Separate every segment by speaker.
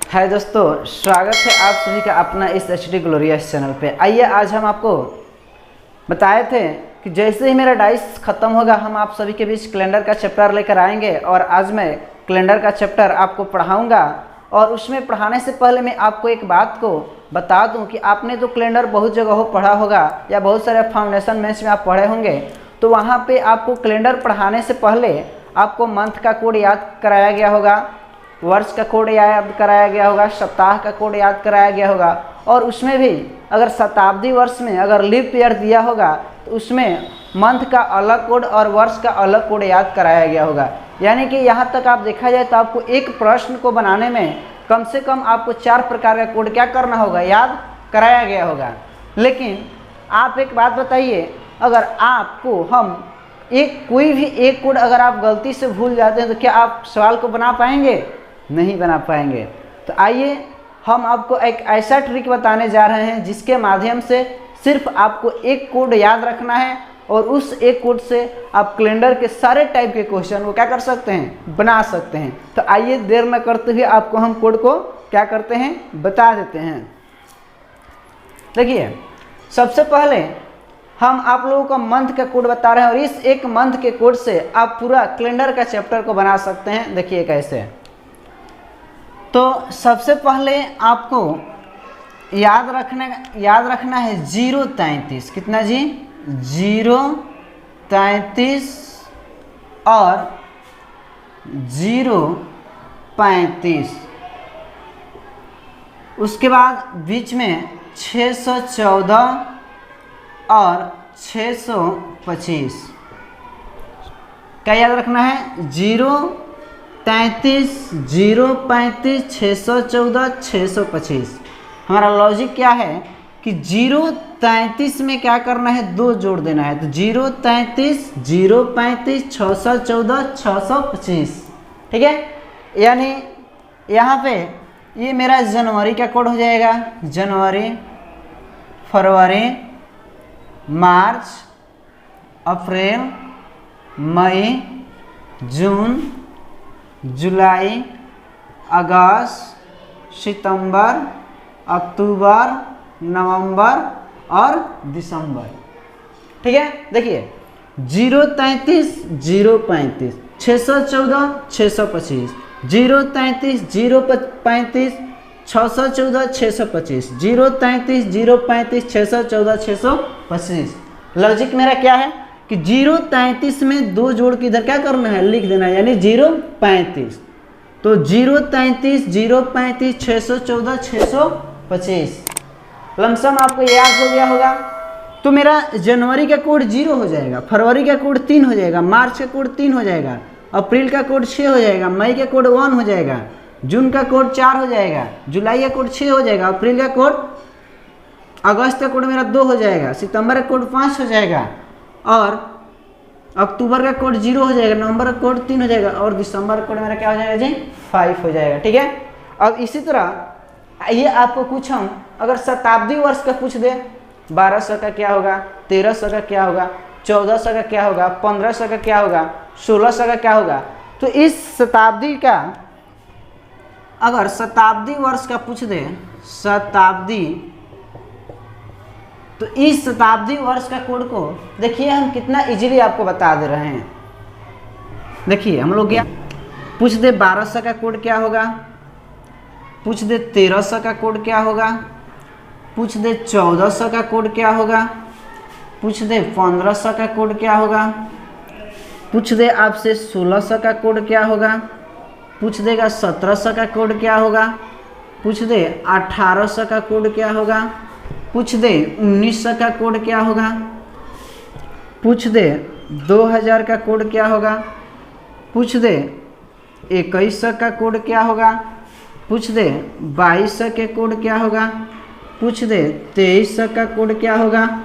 Speaker 1: हाय दोस्तों, स्वागत है आप सभी का अपना इस HD ग्लोरियस चैनल पे। आइए आज हम आपको बताए थे कि जैसे ही मेरा डाइस ख़त्म होगा हम आप सभी के बीच कैलेंडर का चैप्टर लेकर आएंगे और आज मैं कैलेंडर का चैप्टर आपको पढ़ाऊंगा। और उसमें पढ़ाने से पहले मैं आपको एक बात को बता दूं कि आपने तो कैलेंडर बहुत जगहों पढ़ा होगा या बहुत सारे फाउंडेशन मैथ्स में आप पढ़े होंगे, तो वहाँ पर आपको कैलेंडर पढ़ाने से पहले आपको मंथ का कोड याद कराया गया होगा, वर्ष का कोड याद कराया गया होगा, सप्ताह का कोड याद कराया गया होगा। और उसमें भी अगर शताब्दी वर्ष में अगर लीप ईयर दिया होगा तो उसमें मंथ का अलग कोड और वर्ष का अलग कोड याद कराया गया होगा। यानी कि यहाँ तक आप देखा जाए तो आपको एक प्रश्न को बनाने में कम से कम आपको 4 प्रकार का कोड क्या करना होगा, याद कराया गया होगा। लेकिन आप एक बात बताइए, अगर आपको हम कोई भी एक कोड अगर आप गलती से भूल जाते हैं तो क्या आप सवाल को बना पाएंगे? नहीं बना पाएंगे। तो आइए हम आपको एक ऐसा ट्रिक बताने जा रहे हैं जिसके माध्यम से सिर्फ आपको एक कोड याद रखना है और उस एक कोड से आप कैलेंडर के सारे टाइप के क्वेश्चन को क्या कर सकते हैं, बना सकते हैं। तो आइए देर न करते हुए आपको हम कोड को क्या करते हैं, बता देते हैं। देखिए, सबसे पहले हम आप लोगों को मंथ का कोड बता रहे हैं और इस एक मंथ के कोड से आप पूरा कैलेंडर का चैप्टर को बना सकते हैं। देखिए कैसे। तो सबसे पहले आपको याद रखना है 033। कितना जी? 033 और 035। उसके बाद बीच में 614 और 625 क्या याद रखना है? 033, 035, 614, 625। हमारा लॉजिक क्या है कि 033 में क्या करना है, 2 जोड़ देना है। तो 033, 035, 614, 625। ठीक है। यानी यहाँ पे ये मेरा जनवरी का कोड हो जाएगा। जनवरी, फरवरी, मार्च, अप्रैल, मई, जून, जुलाई, अगस्त, सितंबर, अक्टूबर, नवंबर और दिसंबर। ठीक है। देखिए 033, 035, 614, 625, 033, 035, 614, 625, 033, 035, 614, 625। लॉजिक मेरा क्या है कि 033 में 2 जोड़ के इधर क्या करना है, लिख देना है, यानी 035। तो 033, 035, 614, 625 लमसम आपको याद हो गया होगा। तो मेरा जनवरी का कोड 0 हो जाएगा, फरवरी का कोड 3 हो जाएगा, मार्च का कोड 3 हो जाएगा, अप्रैल का कोड 6 हो जाएगा, मई का कोड 1 हो जाएगा, जून का कोड 4 हो जाएगा, जुलाई का कोड 6 हो जाएगा, अप्रैल का कोड, अगस्त का कोड मेरा 2 हो जाएगा, सितंबर का कोड 5 हो जाएगा और अक्टूबर का कोड 0 हो जाएगा, नवंबर का कोड 3 हो जाएगा और दिसंबर का कोड मेरा क्या हो जाएगा जी, 5 हो जाएगा। ठीक है। अब इसी तरह ये आपको कुछ हम अगर शताब्दी वर्ष का पूछ दे, 1200 का क्या होगा, 1300 का क्या होगा, 1400 का क्या होगा, 1500 का क्या होगा, 1600 का क्या होगा। तो इस शताब्दी का अगर शताब्दी वर्ष का पूछ दे, शताब्दी, तो इस शताब्दी वर्ष का कोड को देखिए हम कितना इजीली आपको बता दे रहे हैं। देखिए हम लोग क्या पूछ दे, 1200 का कोड क्या होगा, पूछ दे 1300 का कोड क्या होगा, पूछ दे 1400 का कोड क्या होगा, पूछ दे 1500 का कोड क्या होगा, पूछ दे आपसे 1600 का कोड क्या होगा, पूछ देगा 1700 का कोड क्या होगा, पूछ दे 1800 का कोड क्या होगा, पूछ दे 1900 का कोड क्या होगा, पूछ दे 2000 का कोड क्या होगा, पूछ दे 2100 का कोड क्या होगा, पूछ दे 2200 के कोड क्या होगा, पूछ दे 2300 का कोड क्या होगा,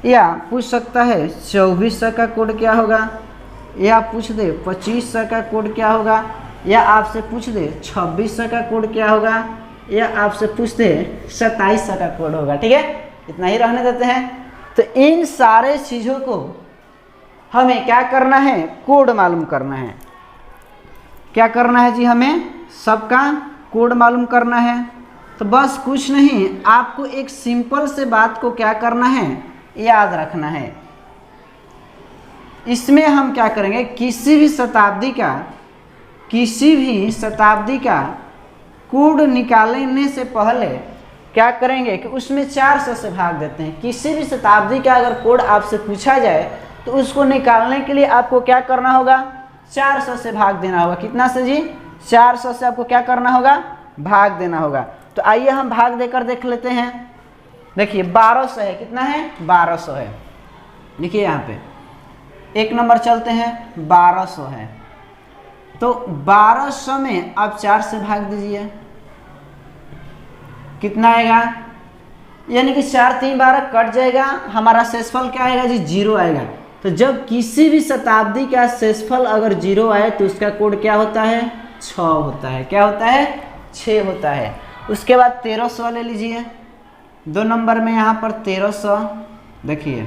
Speaker 1: या पूछ सकता है 2400 का कोड क्या होगा, या पूछ दे 2500 का कोड क्या होगा, या आपसे पूछ दे 2600 का कोड क्या होगा, या आपसे पूछते 2700 का कोड होगा। ठीक है, इतना ही रहने देते हैं। तो इन सारे चीज़ों को हमें क्या करना है, कोड मालूम करना है। क्या करना है जी, हमें सबका कोड मालूम करना है। तो बस कुछ नहीं, आपको एक सिंपल से बात को क्या करना है, याद रखना है। इसमें हम क्या करेंगे, किसी भी शताब्दी का कोड निकालने से पहले क्या करेंगे कि उसमें 400 से भाग देते हैं। किसी भी शताब्दी का अगर कोड आपसे पूछा जाए तो उसको निकालने के लिए आपको क्या करना होगा, 400 से भाग देना होगा। कितना से जी, 400 से आपको क्या करना होगा, भाग देना होगा। तो आइए हम भाग देकर देख लेते हैं। देखिए 1200 है, कितना है, 1200 है। देखिए यहाँ पे एक नंबर चलते हैं, 1200 है। तो 1200 में आप 4 से भाग दीजिए, कितना आएगा, यानी कि 4 3 12 कट जाएगा, हमारा शेषफल क्या आएगा जी, 0 आएगा। तो जब किसी भी शताब्दी का शेषफल अगर 0 आए तो उसका कोड क्या होता है, 6 होता है। क्या होता है, 6 होता है। उसके बाद 1300 ले लीजिए, 2 नंबर में यहाँ पर 1300, देखिए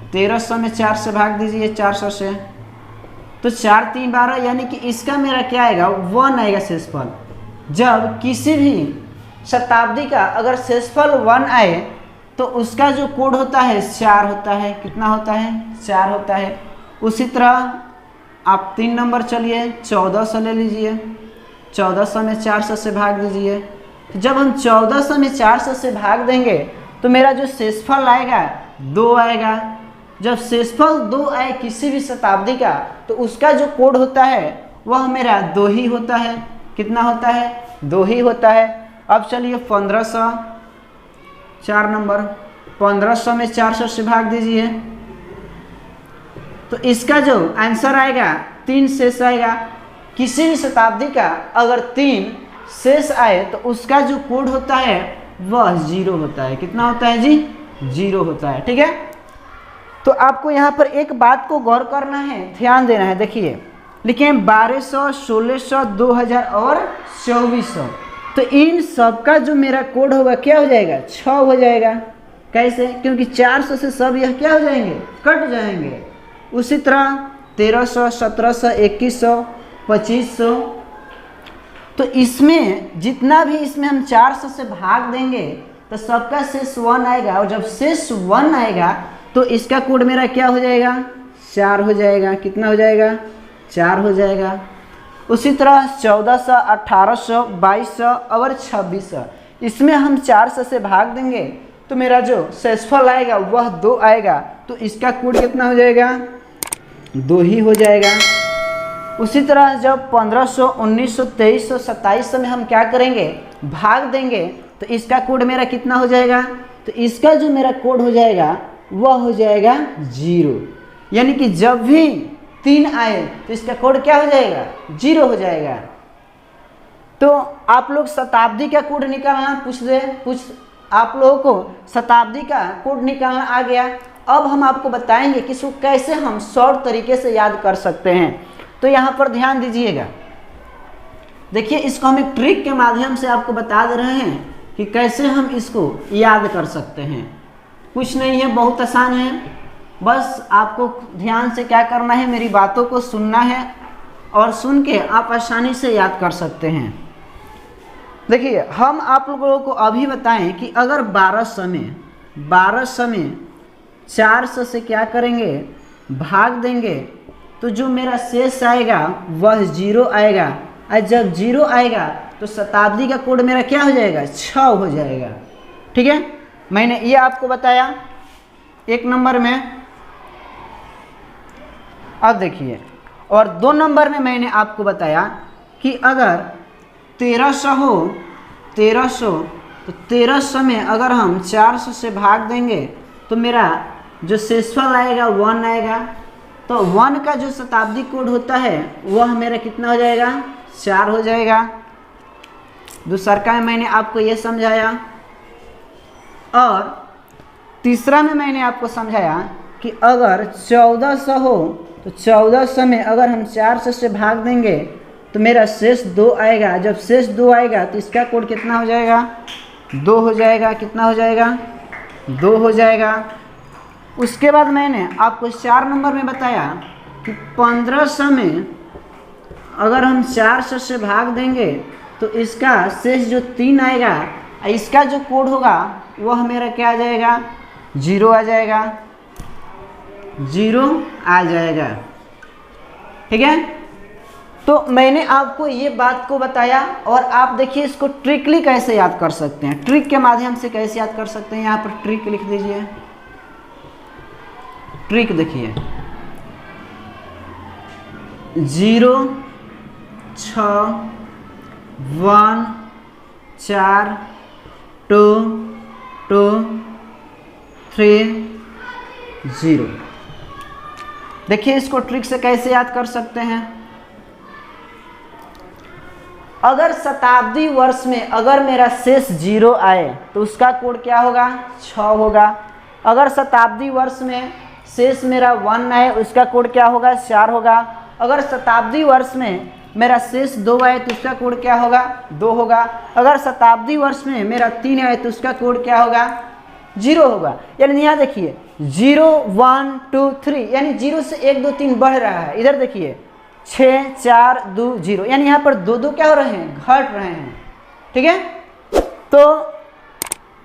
Speaker 1: 1300 में 4 से भाग दीजिए, 400 से, तो 4 3 12, यानी कि इसका मेरा क्या आएगा, 1 आएगा शेषफल। जब किसी भी शताब्दी का अगर शेषफल 1 आए तो उसका जो कोड होता है 4 होता है। कितना होता है, 4 होता है। उसी तरह आप 3 नंबर चलिए, 1400 ले लीजिए, 1400 में 400 से भाग दीजिए। तो जब हम 1400 में 400 से भाग देंगे तो मेरा जो शेषफल आएगा 2 आएगा। जब शेषफल 2 आए किसी भी शताब्दी का तो उसका जो कोड होता है वह मेरा 2 ही होता है। कितना होता है, 2 ही होता है। अब चलिए 1500, 4 नंबर, 1500 में 400 से भाग दीजिए, तो इसका जो आंसर आएगा 3 शेष आएगा। किसी भी शताब्दी का अगर 3 शेष आए तो उसका जो कोड होता है वह 0 होता है। कितना होता है जी, 0 होता है। ठीक है, तो आपको यहाँ पर एक बात को गौर करना है, ध्यान देना है। देखिए लिखे 1200, 1600, 2000 और 2400, तो इन सब का जो मेरा कोड होगा क्या हो जाएगा, 6 हो जाएगा। कैसे, क्योंकि 400 से सब यह क्या हो जाएंगे, कट जाएंगे। उसी तरह 1300, 1700, 2100, 2500, तो इसमें जितना भी इसमें हम 400 से भाग देंगे तो सबका शेष 1 आएगा, और जब शेष 1 आएगा तो इसका कोड मेरा क्या हो जाएगा, 4 हो जाएगा। कितना हो जाएगा, 4 हो जाएगा। उसी तरह 1400, 1800, 2200 और 2600, इसमें हम 400 से भाग देंगे तो मेरा जो शेषफल आएगा वह 2 आएगा, तो इसका कोड कितना हो जाएगा, 2 ही हो जाएगा। उसी तरह जब 1500, 1900, 2300, 2700 में हम क्या करेंगे, भाग देंगे, तो इसका कोड मेरा कितना हो जाएगा, तो इसका जो मेरा कोड हो जाएगा वह हो जाएगा 0। यानी कि जब भी 3 आए तो इसका कोड क्या हो जाएगा, 0 हो जाएगा। तो आप लोग शताब्दी का कोड निकालना आप लोगों को शताब्दी का कोड निकालना आ गया। अब हम आपको बताएंगे कि इसको कैसे हम शॉर्ट तरीके से याद कर सकते हैं। तो यहाँ पर ध्यान दीजिएगा, देखिए इसको हम एक ट्रिक के माध्यम से आपको बता दे रहे हैं कि कैसे हम इसको याद कर सकते हैं। कुछ नहीं है, बहुत आसान है। बस आपको ध्यान से क्या करना है, मेरी बातों को सुनना है और सुन के आप आसानी से याद कर सकते हैं। देखिए हम आप लोगों को अभी बताएं कि अगर 1200 में 400 से क्या करेंगे, भाग देंगे, तो जो मेरा शेष आएगा वह 0 आएगा। और जब 0 आएगा तो शताब्दी का कोड मेरा क्या हो जाएगा, 6 हो जाएगा। ठीक है, मैंने ये आपको बताया 1 नंबर में। अब देखिए, और 2 नंबर में मैंने आपको बताया कि अगर 1300 हो, 1300, तो 1300 में अगर हम 400 से भाग देंगे तो मेरा जो शेषफल आएगा 1 आएगा। तो 1 का जो शताब्दी कोड होता है वह मेरा कितना हो जाएगा, 4 हो जाएगा। दूसरा में मैंने आपको ये समझाया, और तीसरा में मैंने आपको समझाया कि अगर 1400 हो तो 1400 में अगर हम 400 से भाग देंगे तो मेरा शेष 2 आएगा। जब शेष 2 आएगा तो इसका कोड कितना हो जाएगा, 2 हो जाएगा। कितना हो जाएगा, 2 हो जाएगा। उसके बाद मैंने आपको 4 नंबर में बताया कि 1500 में अगर हम 400 से भाग देंगे तो इसका शेष जो 3 आएगा, इसका जो कोड होगा वह मेरा क्या आ जाएगा, 0 आ जाएगा, 0 आ जाएगा। ठीक है, तो मैंने आपको ये बात को बताया और आप देखिए इसको ट्रिकली कैसे याद कर सकते हैं, ट्रिक के माध्यम से कैसे याद कर सकते हैं। यहाँ पर ट्रिक लिख दीजिए, ट्रिक देखिए 0 6 1 4 2 2 3 0। देखिए इसको ट्रिक से कैसे याद कर सकते हैं। अगर शताब्दी वर्ष में अगर मेरा शेष 0 आए तो उसका कोड क्या होगा, 6 होगा। अगर शताब्दी वर्ष में शेष मेरा 1 आए उसका कोड क्या होगा, 4 होगा। अगर शताब्दी वर्ष में मेरा शेष 2 आए तो उसका कोड क्या होगा, 2 होगा। अगर शताब्दी वर्ष में मेरा 3 आए तो उसका कोड क्या होगा, 0 होगा। यानी यहाँ देखिए 0 1 2 3, यानी 0 से 1 2 3 बढ़ रहा है। इधर देखिए 6 4 2 0, यानी यहाँ पर 2 2 क्या हो रहे हैं, घट रहे हैं। ठीक है, तो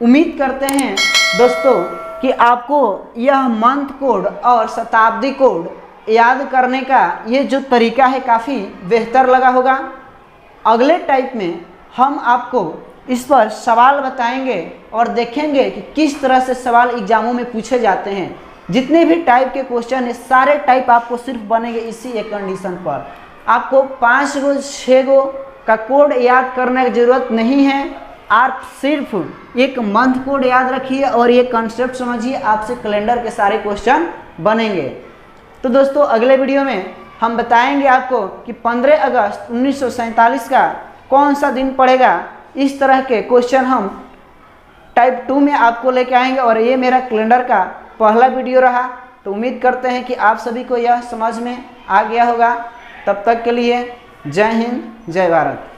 Speaker 1: उम्मीद करते हैं दोस्तों कि आपको यह मंथ कोड और शताब्दी कोड याद करने का ये जो तरीका है काफ़ी बेहतर लगा होगा। अगले टाइप में हम आपको इस पर सवाल बताएंगे और देखेंगे कि किस तरह से सवाल एग्जामों में पूछे जाते हैं। जितने भी टाइप के क्वेश्चन है सारे टाइप आपको सिर्फ बनेंगे इसी एक कंडीशन पर। आपको 5 गो 6 गो का कोड याद करने की ज़रूरत नहीं है। आप सिर्फ एक मंथ कोड याद रखिए और ये कॉन्सेप्ट समझिए, आपसे कैलेंडर के सारे क्वेश्चन बनेंगे। तो दोस्तों अगले वीडियो में हम बताएंगे आपको कि 15 अगस्त 1947 का कौन सा दिन पड़ेगा। इस तरह के क्वेश्चन हम टाइप 2 में आपको लेके आएंगे और ये मेरा कैलेंडर का पहला वीडियो रहा। तो उम्मीद करते हैं कि आप सभी को यह समझ में आ गया होगा। तब तक के लिए जय हिंद, जय भारत।